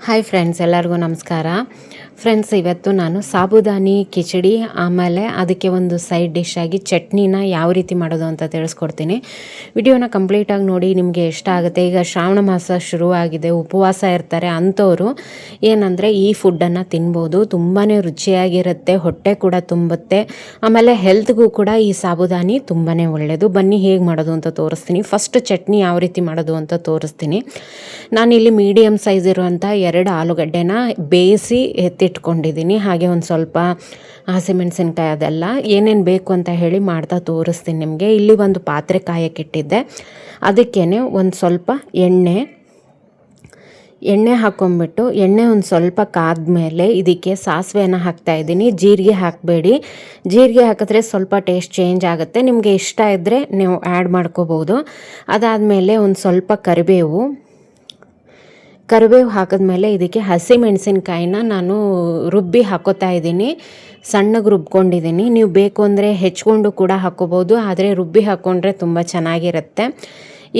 Hi friends, ಎಲ್ಲರಿಗೂ ನಮಸ್ಕಾರ. Friends, ಇವತ್ತು ನಾನು ಸಾಬುದಾನಿ ಕಿಚಡಿ ಆಮೇಲೆ ಅದಕ್ಕೆ ಒಂದು ಸೈಡ್ ಡಿಶ್ ಆಗಿ ಚಟ್ನಿನ ಯಾವ ರೀತಿ ಮಾಡೋದು ಅಂತ ತಿಳಿಸ್ಕೊಡ್ತೀನಿ. ವಿಡಿಯೋನ ಕಂಪ್ಲೀಟಾಗಿ ನೋಡಿ, ನಿಮಗೆ ಇಷ್ಟ ಆಗುತ್ತೆ. ಈಗ ಶ್ರಾವಣ ಮಾಸ ಶುರುವಾಗಿದೆ, ಉಪವಾಸ ಇರ್ತಾರೆ ಅಂಥವರು ಏನಂದರೆ ಈ ಫುಡ್ಡನ್ನು ತಿನ್ಬೋದು. ತುಂಬಾ ರುಚಿಯಾಗಿರುತ್ತೆ, ಹೊಟ್ಟೆ ಕೂಡ ತುಂಬುತ್ತೆ, ಆಮೇಲೆ ಹೆಲ್ತ್ಗೂ ಕೂಡ ಈ ಸಾಬುದಾನಿ ತುಂಬಾ ಒಳ್ಳೆಯದು. ಬನ್ನಿ ಹೇಗೆ ಮಾಡೋದು ಅಂತ ತೋರಿಸ್ತೀನಿ. ಫಸ್ಟ್ ಚಟ್ನಿ ಯಾವ ರೀತಿ ಮಾಡೋದು ಅಂತ ತೋರಿಸ್ತೀನಿ. ನಾನಿಲ್ಲಿ ಮೀಡಿಯಮ್ ಸೈಜ್ ಇರುವಂಥ 2 ಆಲೂಗಡ್ಡೆನ ಬೇಯಿಸಿ ಎತ್ತಿಟ್ಕೊಂಡಿದ್ದೀನಿ. ಹಾಗೆ ಒಂದು ಸ್ವಲ್ಪ ಹಸಿಮೆಣಸಿನ್ಕಾಯಿ, ಅದೆಲ್ಲ ಏನೇನು ಬೇಕು ಅಂತ ಹೇಳಿ ಮಾಡ್ತಾ ತೋರಿಸ್ತೀನಿ ನಿಮಗೆ. ಇಲ್ಲಿ ಒಂದು ಪಾತ್ರೆ ಕಾಯಕ್ಕಿಟ್ಟಿದ್ದೆ, ಅದಕ್ಕೇ ಒಂದು ಸ್ವಲ್ಪ ಎಣ್ಣೆ ಹಾಕ್ಕೊಂಬಿಟ್ಟು, ಎಣ್ಣೆ ಒಂದು ಸ್ವಲ್ಪ ಕಾದ್ಮೇಲೆ ಇದಕ್ಕೆ ಸಾಸಿವೆನ ಹಾಕ್ತಾಯಿದ್ದೀನಿ. ಜೀರಿಗೆ ಹಾಕಬೇಡಿ, ಜೀರಿಗೆ ಹಾಕಿದ್ರೆ ಸ್ವಲ್ಪ ಟೇಸ್ಟ್ ಚೇಂಜ್ ಆಗುತ್ತೆ. ನಿಮಗೆ ಇಷ್ಟ ಇದ್ದರೆ ನೀವು ಆ್ಯಡ್ ಮಾಡ್ಕೋಬೋದು. ಅದಾದಮೇಲೆ ಒಂದು ಸ್ವಲ್ಪ ಕರಿಬೇವು ಹಾಕಿದ್ಮೇಲೆ ಇದಕ್ಕೆ ಹಸಿಮೆಣಸಿನ್ಕಾಯಿನ ನಾನು ರುಬ್ಬಿ ಹಾಕೋತಾ ಇದ್ದೀನಿ. ಸಣ್ಣಗೆ ರುಬ್ಕೊಂಡಿದ್ದೀನಿ. ನೀವು ಬೇಕು ಅಂದರೆ ಹೆಚ್ಕೊಂಡು ಕೂಡ ಹಾಕ್ಕೋಬೋದು, ಆದರೆ ರುಬ್ಬಿ ಹಾಕ್ಕೊಂಡ್ರೆ ತುಂಬ ಚೆನ್ನಾಗಿರುತ್ತೆ.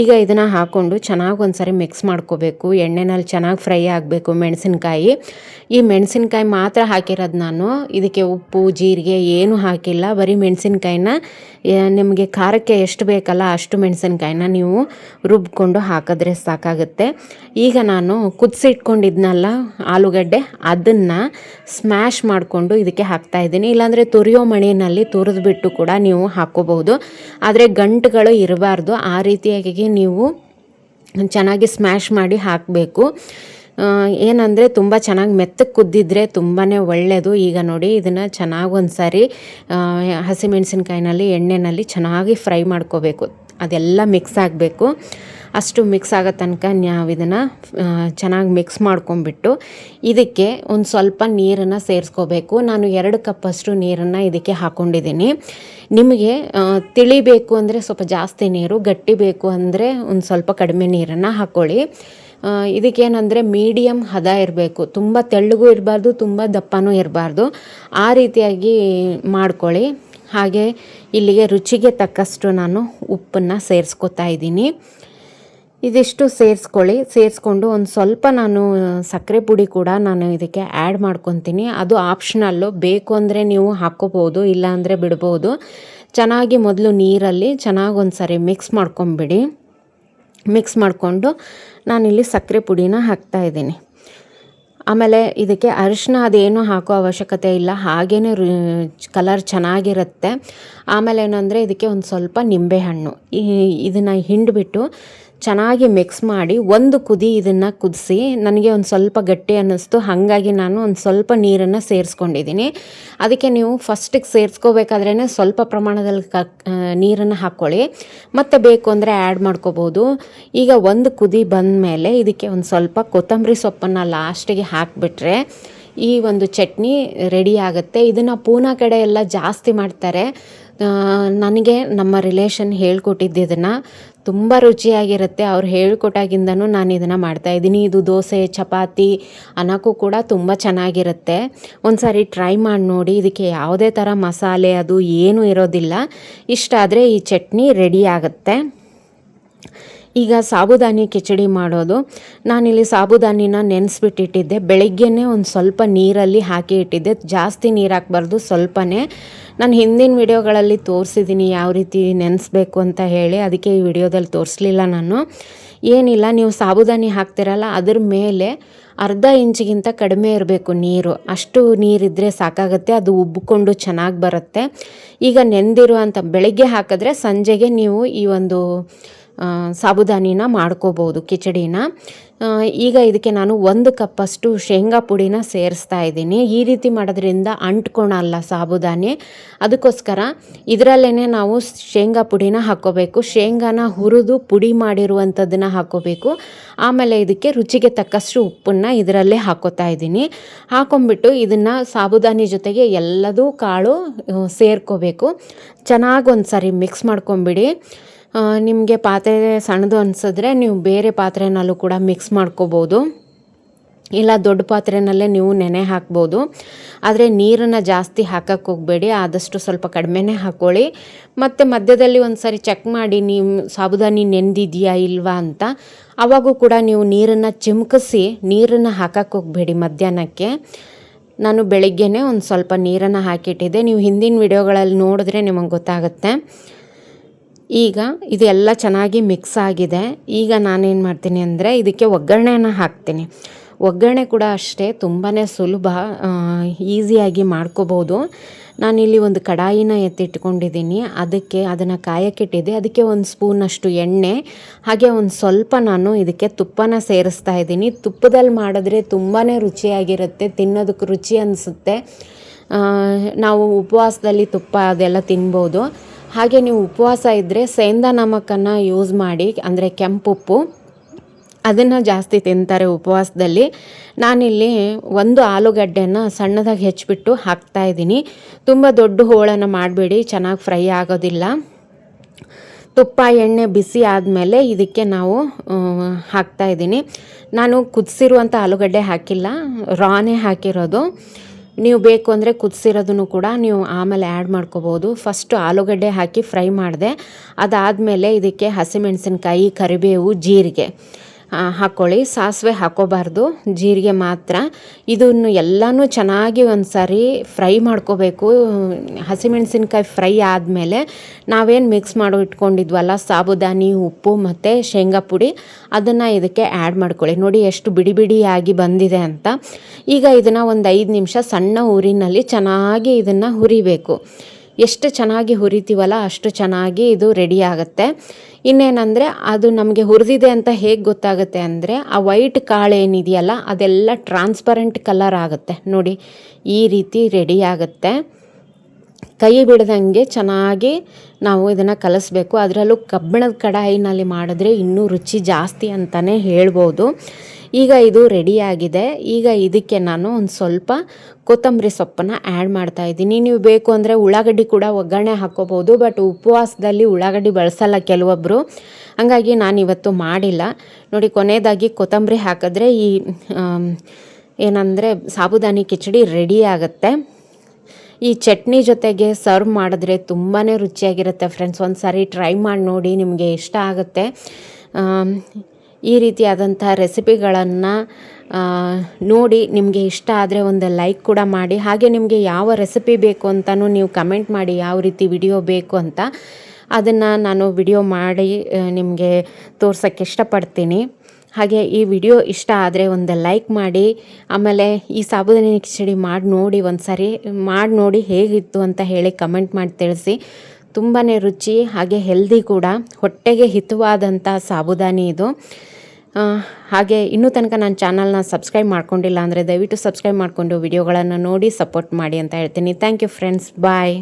ಈಗ ಇದನ್ನು ಹಾಕ್ಕೊಂಡು ಚೆನ್ನಾಗಿ ಒಂದು ಸಾರಿ ಮಿಕ್ಸ್ ಮಾಡ್ಕೋಬೇಕು. ಎಣ್ಣೆನಲ್ಲಿ ಚೆನ್ನಾಗಿ ಫ್ರೈ ಆಗಬೇಕು ಮೆಣಸಿನ್ಕಾಯಿ. ಈ ಮೆಣಸಿನ್ಕಾಯಿ ಮಾತ್ರ ಹಾಕಿರೋದು ನಾನು, ಇದಕ್ಕೆ ಉಪ್ಪು ಜೀರಿಗೆ ಏನೂ ಹಾಕಿಲ್ಲ. ಬರೀ ಮೆಣಸಿನ್ಕಾಯಿನ ನಿಮಗೆ ಖಾರಕ್ಕೆ ಎಷ್ಟು ಬೇಕಲ್ಲ ಅಷ್ಟು ಮೆಣಸಿನ್ಕಾಯಿನ ನೀವು ರುಬ್ಕೊಂಡು ಹಾಕಿದ್ರೆ ಸಾಕಾಗುತ್ತೆ. ಈಗ ನಾನು ಕುದಿಸಿಟ್ಕೊಂಡಿದ್ನಲ್ಲ ಆಲೂಗಡ್ಡೆ, ಅದನ್ನು ಸ್ಮ್ಯಾಶ್ ಮಾಡಿಕೊಂಡು ಇದಕ್ಕೆ ಹಾಕ್ತಾಯಿದ್ದೀನಿ. ಇಲ್ಲಾಂದರೆ ತುರಿಯೋ ಮಣಿನಲ್ಲಿ ತುರಿದ್ಬಿಟ್ಟು ಕೂಡ ನೀವು ಹಾಕ್ಕೋಬಹುದು, ಆದರೆ ಗಂಟುಗಳು ಇರಬಾರ್ದು. ಆ ರೀತಿಯಾಗಿ ನೀವು ಚೆನ್ನಾಗಿ ಸ್ಮ್ಯಾಶ್ ಮಾಡಿ ಹಾಕಬೇಕು. ಏನಂದರೆ ತುಂಬ ಚೆನ್ನಾಗಿ ಮೆತ್ತಗೆ ಕುದ್ದಿದ್ರೆ ತುಂಬಾ ಒಳ್ಳೆಯದು. ಈಗ ನೋಡಿ, ಇದನ್ನು ಚೆನ್ನಾಗಿ ಒಂದು ಸಾರಿ ಹಸಿಮೆಣಸಿನ್ಕಾಯಿನಲ್ಲಿ ಎಣ್ಣೆಯಲ್ಲಿ ಚೆನ್ನಾಗಿ ಫ್ರೈ ಮಾಡ್ಕೋಬೇಕು. ಅದೆಲ್ಲ ಮಿಕ್ಸ್ ಆಗಬೇಕು. ಅಷ್ಟು ಮಿಕ್ಸ್ ಆಗೋ ತನಕ ನಾವು ಇದನ್ನು ಚೆನ್ನಾಗಿ ಮಿಕ್ಸ್ ಮಾಡ್ಕೊಂಬಿಟ್ಟು ಇದಕ್ಕೆ ಒಂದು ಸ್ವಲ್ಪ ನೀರನ್ನು ಸೇರಿಸ್ಕೋಬೇಕು. ನಾನು 2 ಕಪ್ಪಷ್ಟು ನೀರನ್ನು ಇದಕ್ಕೆ ಹಾಕ್ಕೊಂಡಿದ್ದೀನಿ. ನಿಮಗೆ ತಿಳಿಬೇಕು ಅಂದರೆ ಸ್ವಲ್ಪ ಜಾಸ್ತಿ ನೀರು, ಗಟ್ಟಿ ಬೇಕು ಅಂದರೆ ಒಂದು ಸ್ವಲ್ಪ ಕಡಿಮೆ ನೀರನ್ನು ಹಾಕ್ಕೊಳ್ಳಿ. ಇದಕ್ಕೇನೆಂದರೆ ಮೀಡಿಯಮ್ ಹದ ಇರಬೇಕು, ತುಂಬ ತೆಳ್ಳಗೂ ಇರಬಾರ್ದು, ತುಂಬ ದಪ್ಪನೂ ಇರಬಾರ್ದು. ಆ ರೀತಿಯಾಗಿ ಮಾಡ್ಕೊಳ್ಳಿ. ಹಾಗೆ ಇಲ್ಲಿಗೆ ರುಚಿಗೆ ತಕ್ಕಷ್ಟು ನಾನು ಉಪ್ಪನ್ನು ಸೇರಿಸ್ಕೊತಾ ಇದ್ದೀನಿ. ಇದಿಷ್ಟು ಸೇರಿಸ್ಕೊಂಡು ಒಂದು ಸ್ವಲ್ಪ ನಾನು ಸಕ್ಕರೆ ಪುಡಿ ಕೂಡ ನಾನು ಇದಕ್ಕೆ ಆ್ಯಡ್ ಮಾಡ್ಕೊತೀನಿ. ಅದು ಆಪ್ಷನಲ್ಲು, ಬೇಕು ಅಂದರೆ ನೀವು ಹಾಕ್ಕೋಬೋದು, ಇಲ್ಲ ಅಂದರೆ ಬಿಡ್ಬೋದು. ಚೆನ್ನಾಗಿ ಮೊದಲು ನೀರಲ್ಲಿ ಚೆನ್ನಾಗಿ ಒಂದು ಸಾರಿ ಮಿಕ್ಸ್ ಮಾಡ್ಕೊಂಬಿಡಿ. ಮಿಕ್ಸ್ ಮಾಡಿಕೊಂಡು ನಾನಿಲ್ಲಿ ಸಕ್ಕರೆ ಪುಡಿನ ಹಾಕ್ತಾಯಿದ್ದೀನಿ. ಆಮೇಲೆ ಇದಕ್ಕೆ ಅರಿಶಿನ ಅದೇನು ಹಾಕೋ ಅವಶ್ಯಕತೆ ಇಲ್ಲ, ಹಾಗೇ ಕಲರ್ ಚೆನ್ನಾಗಿರುತ್ತೆ. ಆಮೇಲೆ ಏನಂದರೆ ಇದಕ್ಕೆ ಒಂದು ಸ್ವಲ್ಪ ನಿಂಬೆಹಣ್ಣು, ಇದನ್ನು ಹಿಂಡಿಬಿಟ್ಟು ಚೆನ್ನಾಗಿ ಮಿಕ್ಸ್ ಮಾಡಿ ಒಂದು ಕುದಿ ಇದನ್ನು ಕುದಿಸಿ. ನನಗೆ ಒಂದು ಸ್ವಲ್ಪ ಗಟ್ಟಿ ಅನ್ನಿಸ್ತು, ಹಾಗಾಗಿ ನಾನು ಒಂದು ಸ್ವಲ್ಪ ನೀರನ್ನು ಸೇರಿಸ್ಕೊಂಡಿದ್ದೀನಿ. ಅದಕ್ಕೆ ನೀವು ಫಸ್ಟಿಗೆ ಸೇರಿಸ್ಕೋಬೇಕಾದ್ರೇ ಸ್ವಲ್ಪ ಪ್ರಮಾಣದಲ್ಲಿ ನೀರನ್ನು ಹಾಕ್ಕೊಳ್ಳಿ, ಮತ್ತು ಬೇಕು ಅಂದರೆ ಆ್ಯಡ್ ಮಾಡ್ಕೋಬೋದು. ಈಗ ಒಂದು ಕುದಿ ಬಂದ ಮೇಲೆ ಇದಕ್ಕೆ ಒಂದು ಸ್ವಲ್ಪ ಕೊತ್ತಂಬರಿ ಸೊಪ್ಪನ್ನು ಲಾಸ್ಟಿಗೆ ಹಾಕಿಬಿಟ್ರೆ ಈ ಒಂದು ಚಟ್ನಿ ರೆಡಿ ಆಗುತ್ತೆ. ಇದನ್ನು ಪೂನಾ ಕಡೆ ಎಲ್ಲ ಜಾಸ್ತಿ ಮಾಡ್ತಾರೆ. ನನಗೆ ನಮ್ಮ ರಿಲೇಷನ್ ಹೇಳ್ಕೊಟ್ಟಿದ್ದು ಇದನ್ನು, ತುಂಬ ರುಚಿಯಾಗಿರುತ್ತೆ. ಅವ್ರು ಹೇಳ್ಕೊಟ್ಟಾಗಿಂದನೂ ನಾನು ಇದನ್ನು ಮಾಡ್ತಾಯಿದ್ದೀನಿ. ಇದು ದೋಸೆ ಚಪಾತಿ ಅನ್ನೋಕ್ಕೂ ಕೂಡ ತುಂಬ ಚೆನ್ನಾಗಿರುತ್ತೆ. ಒಂದು ಸಾರಿ ಟ್ರೈ ಮಾಡಿ ನೋಡಿ. ಇದಕ್ಕೆ ಯಾವುದೇ ಥರ ಮಸಾಲೆ ಅದು ಏನೂ ಇರೋದಿಲ್ಲ. ಇಷ್ಟ ಆದರೆ ಈ ಚಟ್ನಿ ರೆಡಿ ಆಗುತ್ತೆ. ಈಗ ಸಾಬುದಾನಿ ಕಿಚಡಿ ಮಾಡೋದು. ನಾನಿಲ್ಲಿ ಸಾಬುದಾನಿನ ನೆನೆಸ್ಬಿಟ್ಟಿಟ್ಟಿದ್ದೆ. ಬೆಳಗ್ಗೆನೇ ಒಂದು ಸ್ವಲ್ಪ ನೀರಲ್ಲಿ ಹಾಕಿ ಇಟ್ಟಿದ್ದೆ, ಜಾಸ್ತಿ ನೀರು ಹಾಕಬಾರ್ದು, ಸ್ವಲ್ಪನೇ. ನಾನು ಹಿಂದಿನ ವಿಡಿಯೋಗಳಲ್ಲಿ ತೋರಿಸಿದ್ದೀನಿ ಯಾವ ರೀತಿ ನೆನೆಸ್ಬೇಕು ಅಂತ ಹೇಳಿ, ಅದಕ್ಕೆ ಈ ವಿಡಿಯೋದಲ್ಲಿ ತೋರಿಸಲಿಲ್ಲ ನಾನು. ಏನಿಲ್ಲ, ನೀವು ಸಾಬುದಾನಿ ಹಾಕ್ತಿರಲ್ಲ ಅದ್ರ ಮೇಲೆ ಅರ್ಧ ಇಂಚಿಗಿಂತ ಕಡಿಮೆ ಇರಬೇಕು ನೀರು, ಅಷ್ಟು ನೀರಿದ್ದರೆ ಸಾಕಾಗುತ್ತೆ. ಅದು ಉಬ್ಬಿಕೊಂಡು ಚೆನ್ನಾಗಿ ಬರುತ್ತೆ. ಈಗ ನೆಂದಿರುವಂಥ ಬೆಳಗ್ಗೆ ಹಾಕಿದ್ರೆ ಸಂಜೆಗೆ ನೀವು ಈ ಒಂದು ಸಾಬುದಾನಿನ ಮಾಡ್ಕೋಬೋದು ಕಿಚಡಿನ. ಈಗ ಇದಕ್ಕೆ ನಾನು 1 ಕಪ್ಪಷ್ಟು ಶೇಂಗಾ ಪುಡಿನ ಸೇರಿಸ್ತಾ ಇದ್ದೀನಿ. ಈ ರೀತಿ ಮಾಡೋದ್ರಿಂದ ಅಂಟ್ಕೊಳಲ್ಲ ಸಾಬುದಾನಿ, ಅದಕ್ಕೋಸ್ಕರ ಇದರಲ್ಲೇ ನಾವು ಶೇಂಗಾ ಪುಡಿನ ಹಾಕ್ಕೋಬೇಕು. ಶೇಂಗಾನ ಹುರಿದು ಪುಡಿ ಮಾಡಿರುವಂಥದ್ದನ್ನು ಹಾಕ್ಕೋಬೇಕು. ಆಮೇಲೆ ಇದಕ್ಕೆ ರುಚಿಗೆ ತಕ್ಕಷ್ಟು ಉಪ್ಪನ್ನು ಇದರಲ್ಲೇ ಹಾಕ್ಕೋತಾ ಇದ್ದೀನಿ. ಹಾಕ್ಕೊಂಬಿಟ್ಟು ಇದನ್ನು ಸಾಬುದಾನಿ ಜೊತೆಗೆ ಎಲ್ಲದೂ ಕಾಳು ಸೇರ್ಕೋಬೇಕು. ಚೆನ್ನಾಗಿ ಒಂದು ಸಾರಿ ಮಿಕ್ಸ್ ಮಾಡ್ಕೊಂಬಿಡಿ. ನಿಮಗೆ ಪಾತ್ರೆ ಸಣ್ಣದು ಅನಿಸಿದ್ರೆ ನೀವು ಬೇರೆ ಪಾತ್ರೆನಲ್ಲೂ ಕೂಡ ಮಿಕ್ಸ್ ಮಾಡ್ಕೋಬೋದು. ಇಲ್ಲ ದೊಡ್ಡ ಪಾತ್ರೆನಲ್ಲೇ ನೀವು ನೆನೆ ಹಾಕ್ಬೋದು. ಆದರೆ ನೀರನ್ನು ಜಾಸ್ತಿ ಹಾಕಕ್ಕೆ ಹೋಗಬೇಡಿ, ಆದಷ್ಟು ಸ್ವಲ್ಪ ಕಡಿಮೆನೇ ಹಾಕ್ಕೊಳ್ಳಿ. ಮತ್ತು ಮಧ್ಯದಲ್ಲಿ ಒಂದು ಸಾರಿ ಚೆಕ್ ಮಾಡಿ ನೀವು ಸಾಬುದಾನಿ ನೆಂದಿದೆಯಾ ಇಲ್ವಾ ಅಂತ. ಆವಾಗೂ ಕೂಡ ನೀವು ನೀರನ್ನು ಚಿಮ್ಕಿಸಿ ನೀರನ್ನು ಹಾಕಕ್ಕೆ ಹೋಗಬೇಡಿ ಮಧ್ಯಾಹ್ನಕ್ಕೆ. ನಾನು ಬೆಳಗ್ಗೆನೇ ಒಂದು ಸ್ವಲ್ಪ ನೀರನ್ನು ಹಾಕಿಟ್ಟಿದ್ದೆ, ನೀವು ಹಿಂದಿನ ವಿಡಿಯೋಗಳಲ್ಲಿ ನೋಡಿದ್ರೆ ನಿಮಗೆ ಗೊತ್ತಾಗುತ್ತೆ. ಈಗ ಇದೆಲ್ಲ ಚೆನ್ನಾಗಿ ಮಿಕ್ಸ್ ಆಗಿದೆ. ಈಗ ನಾನೇನು ಮಾಡ್ತೀನಿ ಅಂದರೆ ಇದಕ್ಕೆ ಒಗ್ಗರಣೆಯನ್ನು ಹಾಕ್ತೀನಿ. ಒಗ್ಗರಣೆ ಕೂಡ ಅಷ್ಟೇ ತುಂಬಾ ಸುಲಭ, ಈಸಿಯಾಗಿ ಮಾಡ್ಕೋಬೋದು. ನಾನಿಲ್ಲಿ ಒಂದು ಕಡಾಯಿನ ಎತ್ತಿಟ್ಕೊಂಡಿದ್ದೀನಿ, ಅದನ್ನು ಕಾಯಕ್ಕಿಟ್ಟಿದ್ದೆ. ಅದಕ್ಕೆ ಒಂದು ಸ್ಪೂನಷ್ಟು ಎಣ್ಣೆ, ಹಾಗೆ ಒಂದು ಸ್ವಲ್ಪ ನಾನು ಇದಕ್ಕೆ ತುಪ್ಪನ ಸೇರಿಸ್ತಾ ಇದ್ದೀನಿ. ತುಪ್ಪದಲ್ಲಿ ಮಾಡಿದ್ರೆ ತುಂಬಾ ರುಚಿಯಾಗಿರುತ್ತೆ, ತಿನ್ನೋದಕ್ಕೆ ರುಚಿ ಅನಿಸುತ್ತೆ. ನಾವು ಉಪವಾಸದಲ್ಲಿ ತುಪ್ಪ ಅದೆಲ್ಲ ತಿನ್ಬೋದು. ಹಾಗೆ ನೀವು ಉಪವಾಸ ಇದ್ದರೆ ಸೇಂದಾ ನಮಕನ್ನು ಯೂಸ್ ಮಾಡಿ, ಅಂದರೆ ಕೆಂಪುಪ್ಪು, ಅದನ್ನು ಜಾಸ್ತಿ ತಿಂತಾರೆ ಉಪವಾಸದಲ್ಲಿ. ನಾನಿಲ್ಲಿ ಒಂದು ಆಲೂಗಡ್ಡೆನ ಸಣ್ಣದಾಗಿ ಹೆಚ್ಚಿಬಿಟ್ಟು ಹಾಕ್ತಾಯಿದ್ದೀನಿ. ತುಂಬ ದೊಡ್ಡ ಹೋಳನ್ನು ಮಾಡಬೇಡಿ, ಚೆನ್ನಾಗಿ ಫ್ರೈ ಆಗೋದಿಲ್ಲ. ತುಪ್ಪ ಎಣ್ಣೆ ಬಿಸಿ ಆದಮೇಲೆ ಇದಕ್ಕೆ ನಾವು ಹಾಕ್ತಾಯಿದ್ದೀನಿ. ನಾನು ಕುದಿಸಿರುವಂಥ ಆಲೂಗಡ್ಡೆ ಹಾಕಿಲ್ಲ, ರಾನೇ ಹಾಕಿರೋದು. ನೀವು ಬೇಕು ಅಂದರೆ ಕುದಿಸಿರೋದನ್ನು ಕೂಡ ನೀವು ಆಮೇಲೆ ಆ್ಯಡ್ ಮಾಡ್ಕೋಬೋದು. ಫಸ್ಟು ಆಲೂಗಡ್ಡೆ ಹಾಕಿ ಫ್ರೈ ಮಾಡಿದೆ. ಅದಾದಮೇಲೆ ಇದಕ್ಕೆ ಹಸಿಮೆಣಸಿನ್ಕಾಯಿ, ಕರಿಬೇವು, ಜೀರಿಗೆ ಹಾಕ್ಕೊಳ್ಳಿ. ಸಾಸಿವೆ ಹಾಕೋಬಾರ್ದು, ಜೀರಿಗೆ ಮಾತ್ರ. ಇದನ್ನು ಎಲ್ಲನೂ ಚೆನ್ನಾಗಿ ಒಂದು ಸಾರಿ ಫ್ರೈ ಮಾಡ್ಕೋಬೇಕು. ಹಸಿಮೆಣಸಿನ್ಕಾಯಿ ಫ್ರೈ ಆದಮೇಲೆ ನಾವೇನು ಮಿಕ್ಸ್ ಮಾಡಿ ಇಟ್ಕೊಂಡಿದ್ವಲ್ಲ ಸಾಬುದಾನಿ, ಉಪ್ಪು ಮತ್ತು ಶೇಂಗಾ ಪುಡಿ, ಅದನ್ನು ಇದಕ್ಕೆ ಆ್ಯಡ್ ಮಾಡ್ಕೊಳ್ಳಿ. ನೋಡಿ ಎಷ್ಟು ಬಿಡಿ ಬಿಡಿಯಾಗಿ ಬಂದಿದೆ ಅಂತ. ಈಗ ಇದನ್ನು ಒಂದು 5 ನಿಮಿಷ ಸಣ್ಣ ಊರಿನಲ್ಲಿ ಚೆನ್ನಾಗಿ ಇದನ್ನು ಹುರಿಬೇಕು. ಎಷ್ಟು ಚೆನ್ನಾಗಿ ಹುರಿತೀವಲ್ಲ ಅಷ್ಟು ಚೆನ್ನಾಗಿ ಇದು ರೆಡಿ ಆಗುತ್ತೆ. ಇನ್ನೇನಂದರೆ ಅದು ನಮಗೆ ಹುರಿದಿದೆ ಅಂತ ಹೇಗೆ ಗೊತ್ತಾಗುತ್ತೆ ಅಂದರೆ, ಆ ವೈಟ್ ಕಾಳು ಏನಿದೆಯಲ್ಲ ಅದೆಲ್ಲ ಟ್ರಾನ್ಸ್ಪರೆಂಟ್ ಕಲರ್ ಆಗುತ್ತೆ ನೋಡಿ, ಈ ರೀತಿ ರೆಡಿ ಆಗುತ್ತೆ. ಕೈ ಬಿಡ್ದಂಗೆ ಚೆನ್ನಾಗಿ ನಾವು ಇದನ್ನು ಕಲಿಸ್ಬೇಕು. ಅದರಲ್ಲೂ ಕಬ್ಬಿಣದ ಕಡಾಯಿನಲ್ಲಿ ಮಾಡಿದ್ರೆ ಇನ್ನೂ ರುಚಿ ಜಾಸ್ತಿ ಅಂತಲೇ ಹೇಳ್ಬೋದು. ಈಗ ಇದು ರೆಡಿಯಾಗಿದೆ. ಈಗ ಇದಕ್ಕೆ ನಾನು ಒಂದು ಸ್ವಲ್ಪ ಕೊತ್ತಂಬರಿ ಸೊಪ್ಪನ್ನು ಆ್ಯಡ್ ಮಾಡ್ತಾಯಿದ್ದೀನಿ. ನೀವು ಬೇಕು ಅಂದರೆ ಉಳ್ಳಾಗಡ್ಡಿ ಕೂಡ ಒಗ್ಗರಣೆ ಹಾಕ್ಕೋಬೋದು, ಬಟ್ ಉಪವಾಸದಲ್ಲಿ ಉಳ್ಳಾಗಡ್ಡಿ ಬಳಸಲ್ಲ ಕೆಲವೊಬ್ಬರು, ಹಾಗಾಗಿ ನಾನಿವತ್ತು ಮಾಡಿಲ್ಲ. ನೋಡಿ, ಕೊನೆಯದಾಗಿ ಕೊತ್ತಂಬರಿ ಹಾಕಿದ್ರೆ ಈ ಏನಂದರೆ ಸಾಬುದಾನಿ ಕಿಚಡಿ ರೆಡಿ ಆಗುತ್ತೆ. ಈ ಚಟ್ನಿ ಜೊತೆಗೆ ಸರ್ವ್ ಮಾಡಿದ್ರೆ ತುಂಬಾ ರುಚಿಯಾಗಿರುತ್ತೆ ಫ್ರೆಂಡ್ಸ್. ಒಂದು ಸಾರಿ ಟ್ರೈ ಮಾಡಿ ನೋಡಿ, ನಿಮಗೆ ಇಷ್ಟ ಆಗುತ್ತೆ. ಈ ರೀತಿಯಾದಂಥ ರೆಸಿಪಿಗಳನ್ನು ನೋಡಿ ನಿಮಗೆ ಇಷ್ಟ ಆದರೆ ಒಂದು ಲೈಕ್ ಕೂಡ ಮಾಡಿ. ಹಾಗೆ ನಿಮಗೆ ಯಾವ ರೆಸಿಪಿ ಬೇಕು ಅಂತಲೂ ನೀವು ಕಮೆಂಟ್ ಮಾಡಿ, ಯಾವ ರೀತಿ ವಿಡಿಯೋ ಬೇಕು ಅಂತ. ಅದನ್ನು ನಾನು ವಿಡಿಯೋ ಮಾಡಿ ನಿಮಗೆ ತೋರ್ಸೋಕ್ಕೆ ಇಷ್ಟಪಡ್ತೀನಿ. ಹಾಗೆ ಈ ವಿಡಿಯೋ ಇಷ್ಟ ಆದರೆ ಒಂದು ಲೈಕ್ ಮಾಡಿ. ಆಮೇಲೆ ಈ ಸಾಬುದಾನಿ ಕಿಚಡಿ ಮಾಡಿ ನೋಡಿ, ಒಂದು ಸಾರಿ ಮಾಡಿ ನೋಡಿ ಹೇಗಿತ್ತು ಅಂತ ಹೇಳಿ ಕಮೆಂಟ್ ಮಾಡಿ ತಿಳಿಸಿ. ತುಂಬಾ ರುಚಿ, ಹಾಗೆ ಹೆಲ್ದಿ ಕೂಡ, ಹೊಟ್ಟೆಗೆ ಹಿತವಾದಂಥ ಸಾಬುದಾನಿ ಇದು. ಹಾಗೆ ಇನ್ನೂ ತನಕ ನನ್ನ ಚಾನಲ್ನ ಸಬ್ಸ್ಕ್ರೈಬ್ ಮಾಡ್ಕೊಂಡಿಲ್ಲ ಅಂದರೆ ದಯವಿಟ್ಟು ಸಬ್ಸ್ಕ್ರೈಬ್ ಮಾಡಿಕೊಂಡು ವಿಡಿಯೋಗಳನ್ನು ನೋಡಿ ಸಪೋರ್ಟ್ ಮಾಡಿ ಅಂತ ಹೇಳ್ತೀನಿ. Thank you friends, bye.